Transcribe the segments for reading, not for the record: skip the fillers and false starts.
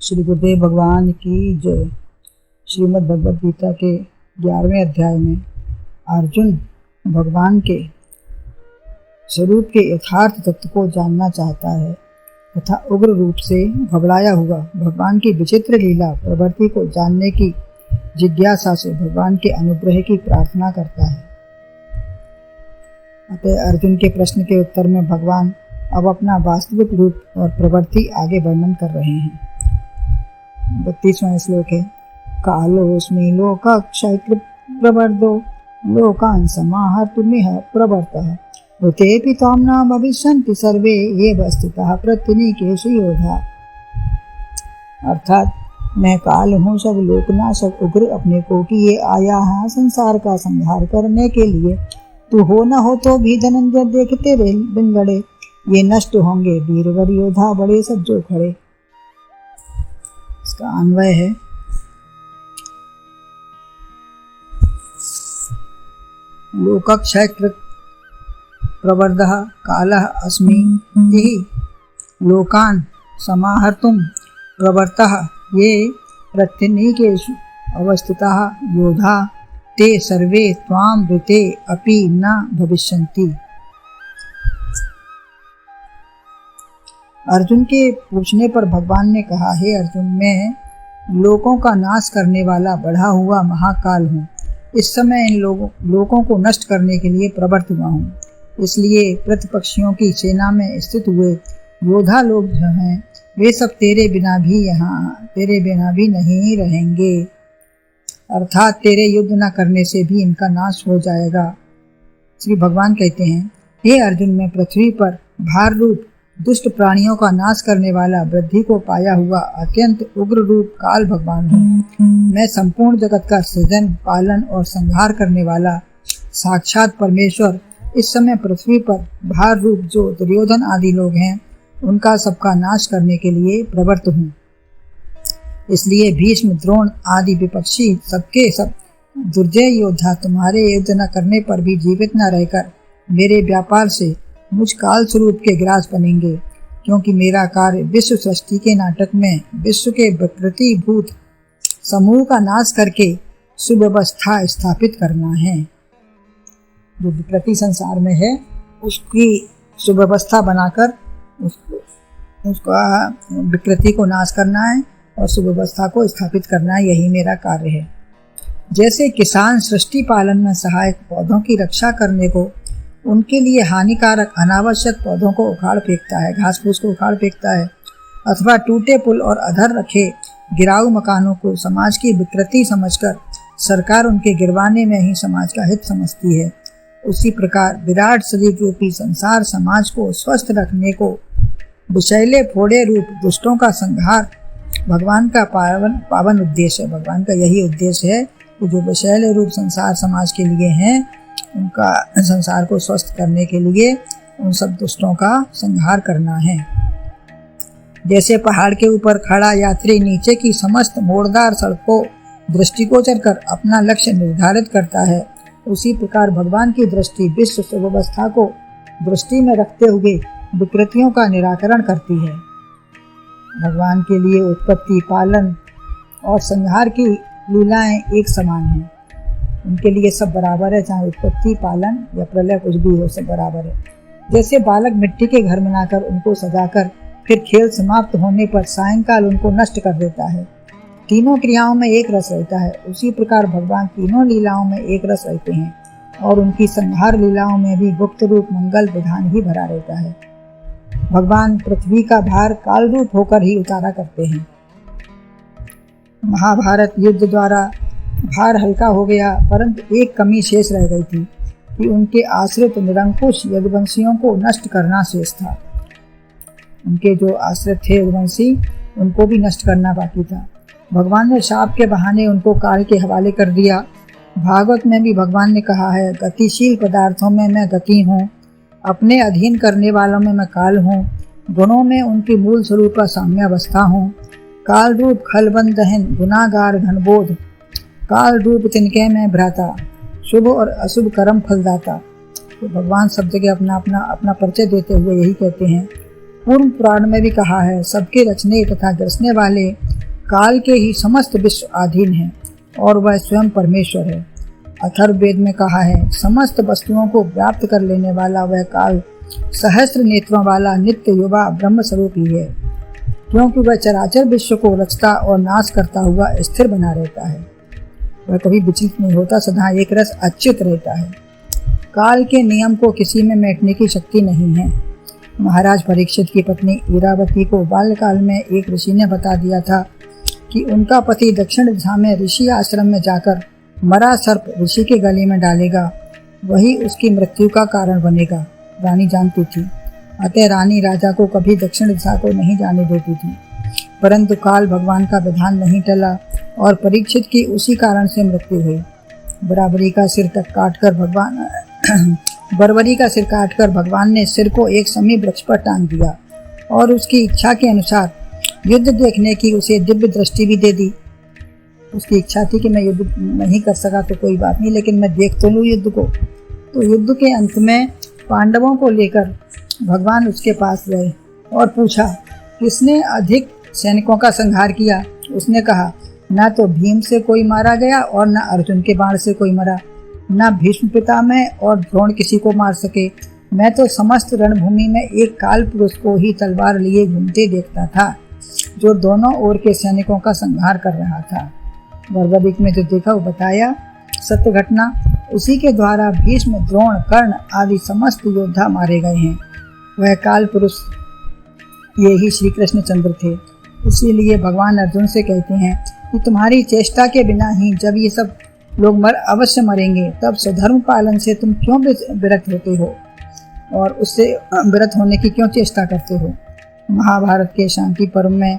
श्री गुरुदेव भगवान की जय। श्रीमद् भगवद गीता के 11वें अध्याय में अर्जुन भगवान के स्वरूप के यथार्थ तत्व को जानना चाहता है तथा उग्र रूप से घबराया हुआ भगवान की विचित्र लीला प्रवृत्ति को जानने की जिज्ञासा से भगवान के अनुग्रह की प्रार्थना करता है। अतः अर्जुन के प्रश्न के उत्तर में भगवान अब अपना वास्तविक रूप और प्रवृत्ति आगे वर्णन कर रहे हैं। 32वां श्लोक है। कालोस्मि लोकाक्षय प्रवर्धो लोकान् समाहर्तुमिह प्रवर्तः ऋतेऽपि त्वां न भविष्यन्ति सर्वे एव स्थिताः प्रत्यनीकेषु योधा। अर्थात मैं काल हूँ, सब लोकनाशक उग्र अपने को कि ये आया है संसार का संहार करने के लिए। तू हो न हो तो भी धनंजय देखते बिन लड़े, ये नष्ट होंगे वीरवर योद्धा बड़े सज्जो खड़े। इसका अन्वय है लोकक्षय प्रवर्धः कालः अस्मि यही लोकान् समाहर्तुं प्रवर्तः ये प्रत्यनीकेषु अवस्थिताः योधा ते सर्वे त्वां ऋते अपि न भविष्यन्ति। अर्जुन के पूछने पर भगवान ने कहा, हे अर्जुन, मैं लोकों का नाश करने वाला बढ़ा हुआ महाकाल हूँ। इस समय इन लोकों को नष्ट करने के लिए प्रवृत्त हुआ हूँ। इसलिए प्रतिपक्षियों की सेना में स्थित हुए योद्धा लोग जो हैं वे सब तेरे बिना भी नहीं रहेंगे। अर्थात तेरे युद्ध न करने से भी इनका नाश हो जाएगा। श्री भगवान कहते हैं, हे अर्जुन, मैं पृथ्वी पर भार रूप दुष्ट प्राणियों का नाश करने वाला वृद्धि को पाया हुआ अत्यंत उग्र रूप काल भगवान हूँ। मैं संपूर्ण जगत का सृजन, पालन और संहार करने वाला साक्षात परमेश्वर इस समय पृथ्वी पर भार रूप जो दुर्योधन आदि लोग हैं उनका सबका नाश करने के लिए प्रवृत्त हूँ। इसलिए भीष्म, द्रोण आदि विपक्षी सबके सब दुर्जय योद्धा तुम्हारे युद्ध न करने पर भी जीवित न रहकर मेरे व्यापार से मुझ काल स्वरूप के ग्रास बनेंगे, क्योंकि मेरा कार्य विश्व सृष्टि के नाटक में विश्व के विकृतिभूत समूह का नाश करके सुव्यवस्था स्थापित करना है। जो विकृति संसार में है उसकी सुव्यवस्था बनाकर उसका विकृति को नाश करना है और सुव्यवस्था को स्थापित करना है। यही मेरा कार्य है। जैसे किसान सृष्टि पालन में सहायक पौधों की रक्षा करने को उनके लिए हानिकारक अनावश्यक पौधों को उखाड़ फेंकता है, घास फूस को उखाड़ फेंकता है, अथवा टूटे पुल और अधर रखे गिराऊ मकानों को समाज की विकृति समझकर सरकार उनके गिरवाने में ही समाज का हित समझती है, उसी प्रकार विराट शरीर रूपी संसार समाज को स्वस्थ रखने को विषैले फोड़े रूप दुष्टों का संहार भगवान का पावन उद्देश्य है। भगवान का यही उद्देश्य है कि जो विषैले रूप संसार समाज के लिए हैं उनका संसार को स्वस्थ करने के लिए उन सब दुष्टों का संहार करना है। जैसे पहाड़ के ऊपर खड़ा यात्री नीचे की समस्त मोड़दार सड़कों दृष्टिगोचर कर अपना लक्ष्य निर्धारित करता है, उसी प्रकार भगवान की दृष्टि विश्व सुव्यवस्था को दृष्टि में रखते हुए विकृतियों का निराकरण करती है। भगवान के लिए उत्पत्ति, पालन और संहार की लीलाएं एक समान हैं। उनके लिए सब बराबर है, चाहे उत्पत्ति, पालन या प्रलय कुछ भी हो, सब बराबर है। जैसे बालक मिट्टी के घर बनाकर उनको सजाकर फिर खेल समाप्त होने पर सायंकाल उनको नष्ट कर देता है, तीनों क्रियाओं में एक रस रहता है, उसी प्रकार भगवान तीनों लीलाओं में एक रस रहते हैं और उनकी संहार लीलाओं में भी गुप्त रूप मंगल विधान ही भरा रहता है। भगवान पृथ्वी का भार काल रूप होकर ही उतारा करते हैं। महाभारत युद्ध द्वारा भार हल्का हो गया, परंतु एक कमी शेष रह गई थी कि उनके आश्रित निरंकुश यदुवंशियों को नष्ट करना शेष था। उनके जो आश्रित थे यदुवंशी उनको भी नष्ट करना बाकी था। भगवान ने शाप के बहाने उनको काल के हवाले कर दिया। भागवत में भी भगवान ने कहा है, गतिशील पदार्थों में मैं गति हूँ, अपने अधीन करने वालों में मैं काल हूँ, गुणों में उनकी मूल स्वरूप का साम्यावस्था हूँ। काल रूप खलबंद दहन गुनागार घनबोध, काल रूप तिनके में भ्राता, शुभ और अशुभ कर्म फलदाता। तो भगवान सब जगह अपना परिचय देते हुए यही कहते हैं। पूर्व पुराण में भी कहा है, सबके रचने तथा ग्रसने वाले काल के ही समस्त विश्व अधीन है और वह स्वयं परमेश्वर है। अथर्ववेद में कहा है, समस्त वस्तुओं को व्याप्त कर लेने वाला वह काल सहस्त्र नेत्रों वाला नित्य युवा ब्रह्म स्वरूप ही है, क्योंकि वह चराचर विश्व को रचता और नाश करता हुआ स्थिर बना रहता है। वह कभी विचलित नहीं होता, सदा एक रस अच्युत रहता है। काल के नियम को किसी में मेटने की शक्ति नहीं है। महाराज परीक्षित की पत्नी इरावती को बाल्यकाल में एक ऋषि ने बता दिया था कि उनका पति दक्षिण दिशा में ऋषि आश्रम में जाकर मरा सर्प ऋषि के गले में डालेगा, वही उसकी मृत्यु का कारण बनेगा। रानी जानती थी, अतः रानी राजा को कभी दक्षिण दिशा को नहीं जाने देती थी। परंतु काल भगवान का विधान नहीं टला और परीक्षित की उसी कारण से मृत्यु हुई। बरबरी का सिर काटकर भगवान ने सिर को एक समी वृक्ष पर टांग दिया और उसकी इच्छा के अनुसार युद्ध देखने की उसे दिव्य दृष्टि भी दे दी। उसकी इच्छा थी कि मैं युद्ध नहीं कर सका तो कोई बात नहीं, लेकिन मैं देख तो लूँ युद्ध को। तो युद्ध के अंत में पांडवों को लेकर भगवान उसके पास गए और पूछा, किसने अधिक सैनिकों का संहार किया? उसने कहा, न तो भीम से कोई मारा गया और न अर्जुन के बाण से कोई मरा, न भीष्म पितामह और द्रोण किसी को मार सके। मैं तो समस्त रणभूमि में एक काल पुरुष को ही तलवार लिए घूमते देखता था, जो दोनों ओर के सैनिकों का संहार कर रहा था। बरबरीक में जो देखा वो बताया सत्य घटना। उसी के द्वारा भीष्म, द्रोण, कर्ण आदि समस्त योद्धा मारे गए हैं। वह काल पुरुष ये ही श्री कृष्णचंद्र थे। इसीलिए भगवान अर्जुन से कहते हैं कि तुम्हारी चेष्टा के बिना ही जब ये सब लोग अवश्य मरेंगे, तब स्वधर्म पालन से तुम क्यों विरत होते हो और उससे विरत होने की क्यों चेष्टा करते हो। महाभारत के शांति पर्व में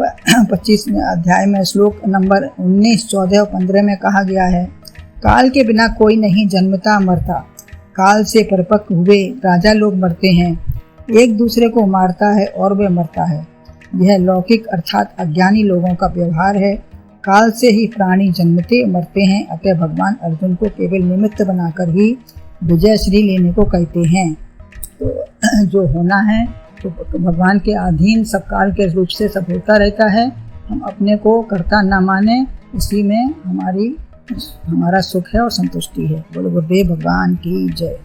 25वें अध्याय में श्लोक नंबर 19, 14 और 15 में कहा गया है, काल के बिना कोई नहीं जन्मता मरता, काल से परिपक्व हुए राजा लोग मरते हैं, एक दूसरे को मारता है और वे मरता है। यह लौकिक अर्थात अज्ञानी लोगों का व्यवहार है। काल से ही प्राणी जन्मते मरते हैं, अतः भगवान अर्जुन को केवल निमित्त बनाकर ही विजय श्री लेने को कहते हैं। तो जो होना है तो भगवान के अधीन सब काल के रूप से सब होता रहता है। हम अपने को कर्ता न माने, इसी में हमारा सुख है और संतुष्टि है। बोलो गुरुदेव भगवान की जय।